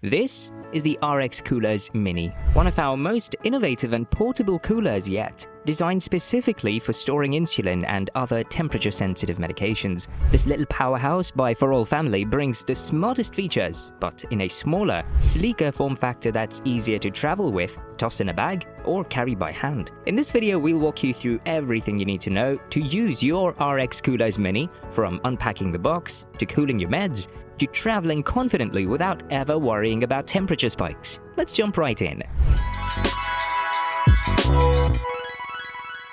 This is the RxCoolers Mini, one of our most innovative and portable coolers yet. Designed specifically for storing insulin and other temperature-sensitive medications, this little powerhouse by For All Family brings the smartest features, but in a smaller, sleeker form factor that's easier to travel with, toss in a bag, or carry by hand. In this video, we'll walk you through everything you need to know to use your RxCoolers Mini, from unpacking the box, to cooling your meds, to traveling confidently without ever worrying about temperature spikes. Let's jump right in.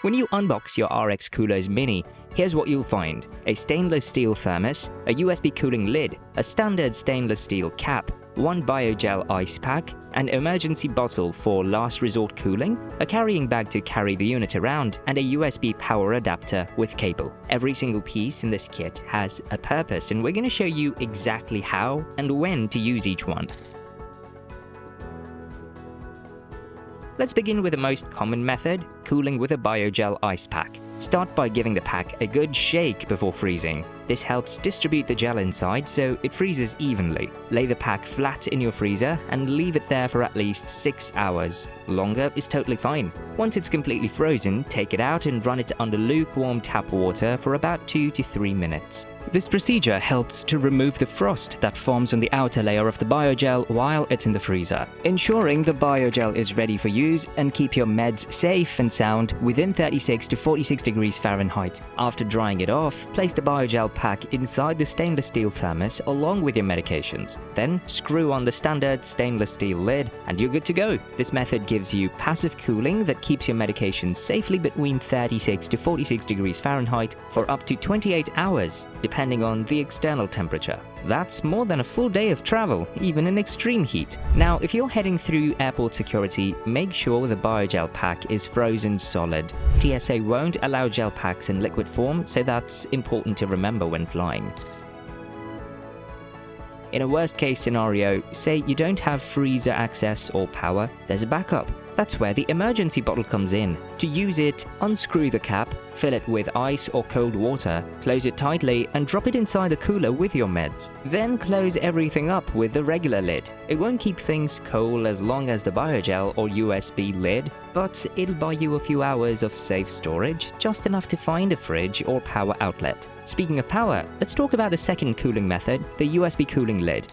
When you unbox your RxCoolers Mini, here's what you'll find: a stainless steel thermos, a USB cooling lid, a standard stainless steel cap, one Biogel ice pack, an emergency bottle for last resort cooling, a carrying bag to carry the unit around, and a USB power adapter with cable. Every single piece in this kit has a purpose, and we're going to show you exactly how and when to use each one. Let's begin with the most common method, cooling with a Biogel ice pack. Start by giving the pack a good shake before freezing. This helps distribute the gel inside so it freezes evenly. Lay the pack flat in your freezer and leave it there for at least 6 hours. Longer is totally fine. Once it's completely frozen, take it out and run it under lukewarm tap water for about 2 to 3 minutes. This procedure helps to remove the frost that forms on the outer layer of the Biogel while it's in the freezer, ensuring the Biogel is ready for use and keep your meds safe and sound within 36 to 46 degrees Fahrenheit. After drying it off, place the Biogel pack inside the stainless steel thermos along with your medications. Then screw on the standard stainless steel lid and you're good to go. This method gives you passive cooling that keeps your medications safely between 36 to 46 degrees Fahrenheit for up to 28 hours, depending on the external temperature. That's more than a full day of travel, even in extreme heat. Now, if you're heading through airport security, make sure the Biogel pack is frozen solid. TSA won't allow gel packs in liquid form, so that's important to remember when flying. In a worst-case scenario, say you don't have freezer access or power, there's a backup. That's where the emergency bottle comes in. To use it, unscrew the cap, fill it with ice or cold water, close it tightly and drop it inside the cooler with your meds. Then close everything up with the regular lid. It won't keep things cold as long as the Biogel or USB lid, but it'll buy you a few hours of safe storage, just enough to find a fridge or power outlet. Speaking of power, let's talk about a second cooling method, the USB cooling lid.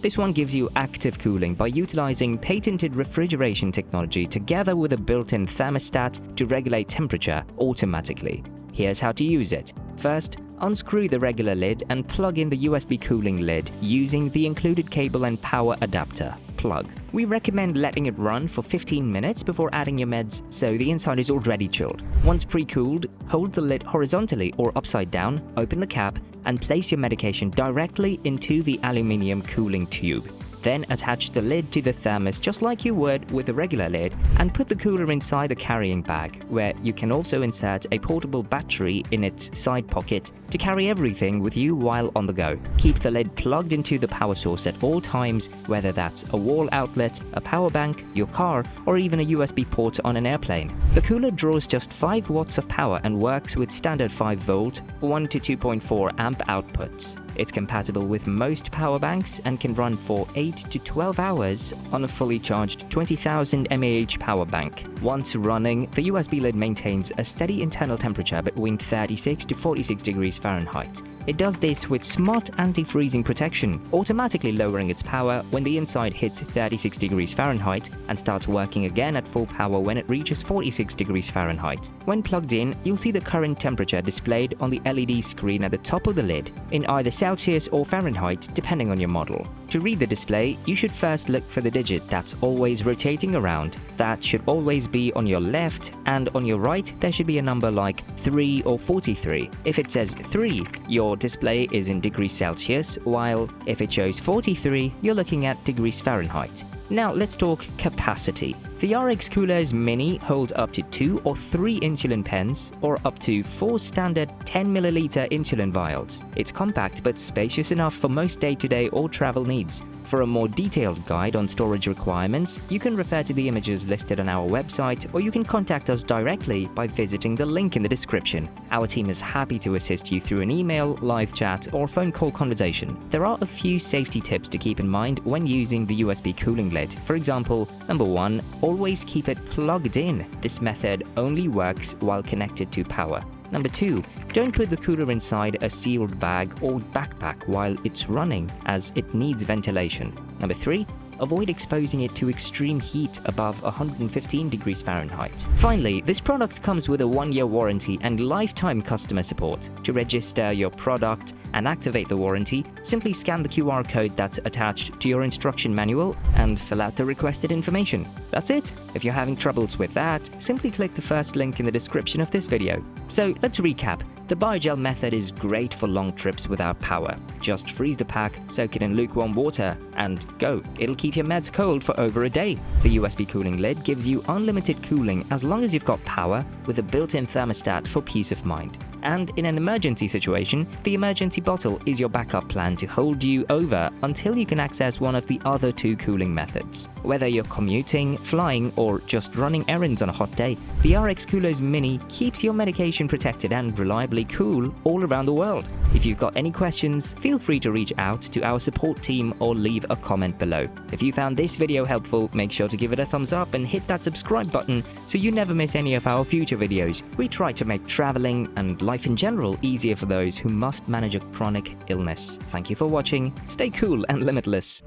This one gives you active cooling by utilizing patented refrigeration technology together with a built-in thermostat to regulate temperature automatically. Here's how to use it. First, unscrew the regular lid and plug in the USB cooling lid using the included cable and power adapter. Plug. We recommend letting it run for 15 minutes before adding your meds so the inside is already chilled. Once pre-cooled, hold the lid horizontally or upside down, open the cap, and place your medication directly into the aluminium cooling tube. Then attach the lid to the thermos just like you would with a regular lid and put the cooler inside the carrying bag, where you can also insert a portable battery in its side pocket to carry everything with you while on the go. Keep the lid plugged into the power source at all times, whether that's a wall outlet, a power bank, your car, or even a USB port on an airplane. The cooler draws just 5 watts of power and works with standard 5 volt, 1 to 2.4 amp outputs. It's compatible with most power banks and can run for 8 to 12 hours on a fully charged 20,000 mAh power bank. Once running, the USB lid maintains a steady internal temperature between 36 to 46 degrees Fahrenheit. It does this with smart anti-freezing protection, automatically lowering its power when the inside hits 36 degrees Fahrenheit and starts working again at full power when it reaches 46 degrees Fahrenheit. When plugged in, you'll see the current temperature displayed on the LED screen at the top of the lid, in either Celsius or Fahrenheit, depending on your model. To read the display, you should first look for the digit that's always rotating around. That should always be on your left, and on your right there should be a number like 3 or 43. If it says 3, your display is in degrees Celsius, while if it shows 43, you're looking at degrees Fahrenheit. Now let's talk capacity. The RxCoolers Mini holds up to 2 or 3 insulin pens or up to 4 standard 10ml insulin vials. It's compact but spacious enough for most day-to-day or travel needs. For a more detailed guide on storage requirements, you can refer to the images listed on our website, or you can contact us directly by visiting the link in the description. Our team is happy to assist you through an email, live chat, or phone call conversation. There are a few safety tips to keep in mind when using the USB cooling lid. For example, number 1, always keep it plugged in. This method only works while connected to power. Number 2, don't put the cooler inside a sealed bag or backpack while it's running, as it needs ventilation. Number 3, avoid exposing it to extreme heat above 115 degrees Fahrenheit. Finally, this product comes with a 1-year warranty and lifetime customer support. To register your product and activate the warranty, simply scan the QR code that's attached to your instruction manual and fill out the requested information. That's it. If you're having troubles with that, simply click the first link in the description of this video. So let's recap. The Biogel method is great for long trips without power. Just freeze the pack, soak it in lukewarm water, and go. It'll keep your meds cold for over a day. The USB cooling lid gives you unlimited cooling as long as you've got power, with a built-in thermostat for peace of mind. And in an emergency situation, the emergency bottle is your backup plan to hold you over until you can access one of the other 2 cooling methods. Whether you're commuting, flying, or just running errands on a hot day, the RxCoolers Mini keeps your medication protected and reliably cool all around the world. If you've got any questions, feel free to reach out to our support team or leave a comment below. If you found this video helpful, make sure to give it a thumbs up and hit that subscribe button so you never miss any of our future videos. We try to make traveling and life in general easier for those who must manage a chronic illness. Thank you for watching. Stay cool and limitless.